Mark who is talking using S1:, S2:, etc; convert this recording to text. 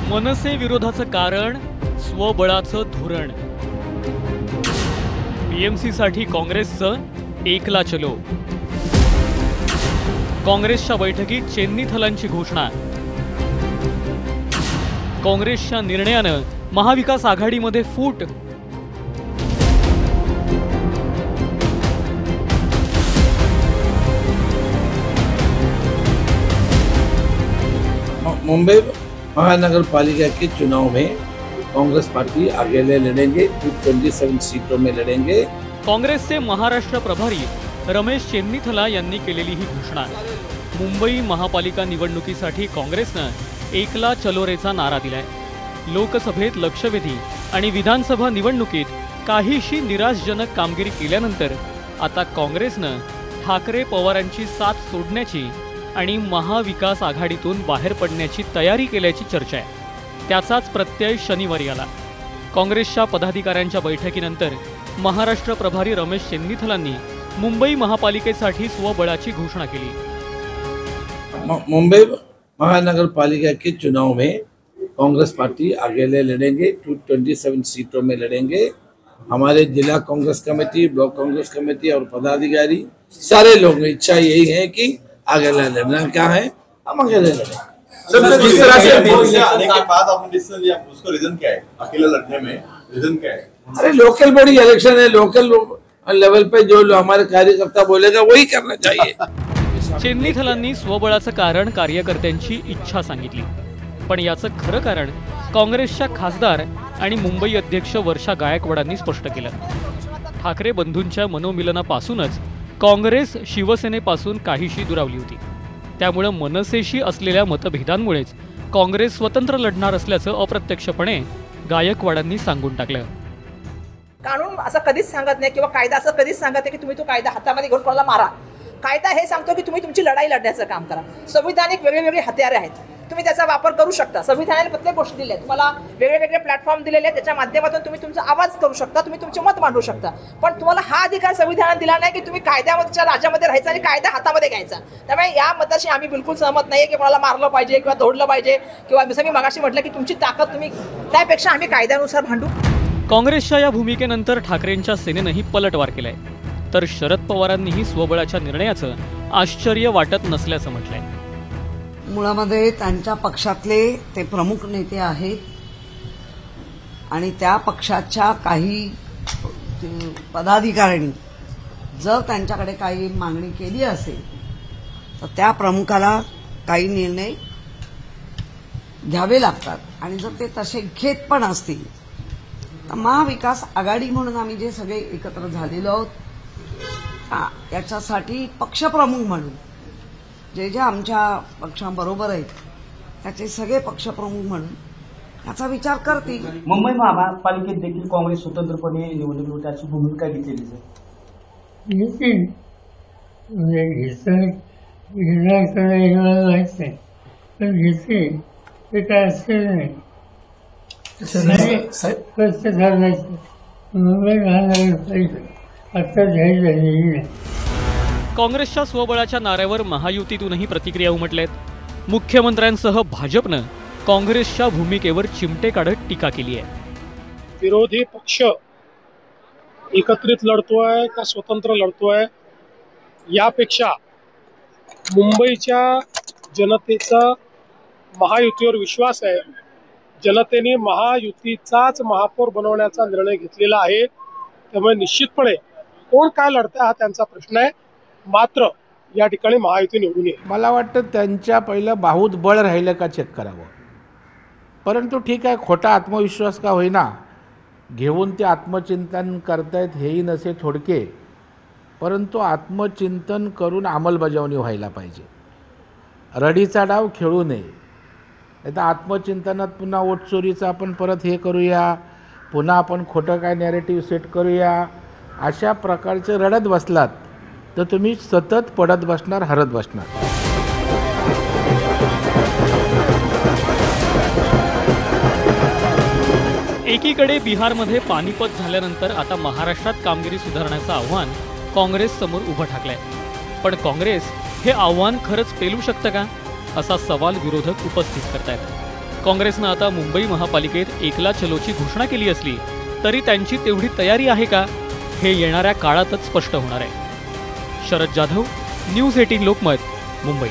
S1: मनसे विरोधाचं कारण स्वबळाचं धोरण। बीएमसीसाठी काँग्रेसचं एकला चलो। काँग्रेसच्या बैठकीत चेन्नीथलांची घोषणा। काँग्रेसच्या निर्णयानं महाविकास आघाडीमध्ये फूट।
S2: मुंबई महानगर पालिका के चुनाव में कांग्रेस पार्टी अकेले लड़ेंगे, 227 सीटों में लड़ेंगे।
S1: काँग्रेसचे महाराष्ट्र प्रभारी रमेश चेन्नीथला यांनी केलेली ही घोषणा। मुंबई महापालिका निवडणुकीसाठी काँग्रेसनं एकला चलोरेचा नारा दिलाय। लोकसभेत लक्षवेधी आणि विधानसभा निवडणुकीत काहीशी निराशजनक कामगिरी केल्यानंतर आता काँग्रेसनं ठाकरे पवारांची साथ सोडण्याची आणि महाविकास आघाडीतून बाहेर पडण्याची तयारी केल्याची चर्चा आहे। त्याचाच प्रत्यय शनिवारी आला। काँग्रेसच्या पदाधिकाऱ्यांच्या बैठकीनंतर महाराष्ट्र प्रभारी रमेश चेन्नीथलांनी मुंबई महापालिकेसाठी स्वबळाची घोषणा केली।
S2: मुंबई महानगर पालिका के चुनाव में कांग्रेस पार्टी अकेले लड़ेंगे, 227 सीटों में लड़ेंगे। हमारे जिला Congress committee, block Congress committee और पदाधिकारी सारे लोगों की इच्छा यही है कि अकेले लड़ना क्या है, हम अकेले लड़ें।
S3: जिस तरह से आने के बाद आपने डिसीजन लिया, उसका रीजन क्या है? अकेले लड़ने में रीजन क्या है?
S2: अरे लोकल बॉडी इलेक्शन है, लोकल लेवल पे जो हमारे कार्यकर्ता बोलेगा वही करना चाहिए।
S1: चेन्नीथलांनी स्वबळाचं कारण कार्यकर्त्यांची इच्छा सांगितली, पण याचं खरं कारण काँग्रेसच्या खासदार आणि मुंबई अध्यक्ष वर्षा गायकवाडांनी स्पष्ट केलं। ठाकरे बंधूंच्या मनोमिलनापासूनच काँग्रेस शिवसेनेपासून काहीशी दुरावली होती। त्यामुळे मनसेशी असलेल्या मतभेदांमुळेच काँग्रेस स्वतंत्र लढणार असल्याचं अप्रत्यक्षपणे गायकवाडांनी सांगून टाकलं।
S4: कानून असं कधीच सांगत नाही किंवा कायदा असं कधीच सांगत नाही की तुम्ही तो कायदा हातामध्ये घेऊन कोणाला मारा। कायदा हे सांगतो की तुम्ही तुमची लढाई लढण्याचं काम करा। संविधानिक वेगवेगळे हत्यारे आहेत, तुम्ही त्याचा वापर करू शकता। संविधानाने प्रत्येक गोष्ट दिली आहे, तुम्हाला वेगवेगळे प्लॅटफॉर्म दिलेले आहेत, त्याच्या माध्यमातून तुम्ही तुमचा आवाज करू शकता, तुम्ही तुमचे मत मांडू शकता। पण तुम्हाला हा अधिकार संविधानाने दिला नाही की तुम्ही कायद्याच्या राज्यामध्ये राहायचा आणि कायदा हातामध्ये घ्यायचा। त्यामुळे या मताशी आम्ही बिलकुल सहमत नाहीये की कोणाला मारलं पाहिजे किंवा तोडलं पाहिजे किंवा जसं मी मगाशी म्हटलं की तुमची ताकद तुम्ही, त्यापेक्षा आम्ही कायद्यानुसार भांडू।
S1: काँग्रेसच्या या भूमिकेनंतर ठाकरेंच्या सेनेनंही पलटवार केलाय, तर शरद पवारांनीही स्वबळाच्या निर्णयाचं आश्चर्य वाटत नसल्याचं म्हटलंय।
S5: मुळामध्ये त्यांच्या पक्षातले ते प्रमुख नेते आहेत आणि त्या पक्षाच्या काही पदाधिकाऱ्यांनी जर त्यांच्याकडे काही मागणी केली असेल तर त्या प्रमुखाला काही निर्णय घ्यावे लागतात आणि जर ते तसे घेत पण असतील तर महाविकास आघाडी म्हणून आम्ही जे सगळे एकत्र झालेलो आहोत याच्यासाठी पक्षप्रमुख म्हणून जे जे आमच्या पक्षाबरोबर आहेत त्याचे सगळे पक्षप्रमुख म्हणून याचा विचार करतील।
S6: मुंबई महापालिकेत देखील काँग्रेस स्वतंत्रपणे निवडणूक लढवण्याची भूमिका घेतलेली
S1: काँग्रेसच्या स्वबळाच्या नाऱ्यावर महायुतीतूनही प्रतिक्रिया उमटल्यात। मुख्यमंत्र्यांसह भाजपनं काँग्रेसच्या भूमिकेवर चिमटे काढत टीका केली आहे।
S7: विरोधी पक्ष एकत्रित लढतोय का स्वतंत्र लढतोय यापेक्षा मुंबईच्या जनतेचा महायुतीवर विश्वास आहे। जनतेने महायुतीचाच महापौर बनवण्याचा निर्णय घेतलेला आहे, त्यामुळे निश्चितपणे कोण काय लढतंय हा त्यांचा प्रश्न आहे, मात्र या ठिकाणी महायुती निवडून येईल।
S8: मला वाटतं त्यांच्या पहिलं बाहुत बळ राहिलं का चेक करावं। परंतु ठीक आहे, खोटा आत्मविश्वास का होईना घेऊन ते आत्मचिंतन करतायत हेही नसे थोडके, परंतु आत्मचिंतन करून अंमलबजावणी व्हायला पाहिजे। रडीचा डाव खेळू नये, नाही तर आत्मचिंतनात पुन्हा वोटचोरीचं आपण परत हे करूया, पुन्हा आपण खोटं काय नॅरेटिव्ह सेट करूया, अशा प्रकारचे रडत बसलात तर तुम्ही सतत पडत बसणार, हरत बसणार।
S1: एकीकडे बिहारमध्ये पानिपत झाल्यानंतर आता महाराष्ट्रात कामगिरी सुधारण्याचं आव्हान काँग्रेस समोर उभं ठाकलंय। पण काँग्रेस हे आव्हान खरंच पेलू शकतं का, असा सवाल विरोधक उपस्थित करतायत। काँग्रेसनं आता मुंबई महापालिकेत एकला चलोची घोषणा केली असली तरी त्यांची तेवढी तयारी आहे का, हे येणाऱ्या काळातच स्पष्ट होणार आहे. शरद जाधव, न्यूज 18 लोकमत, मुंबई.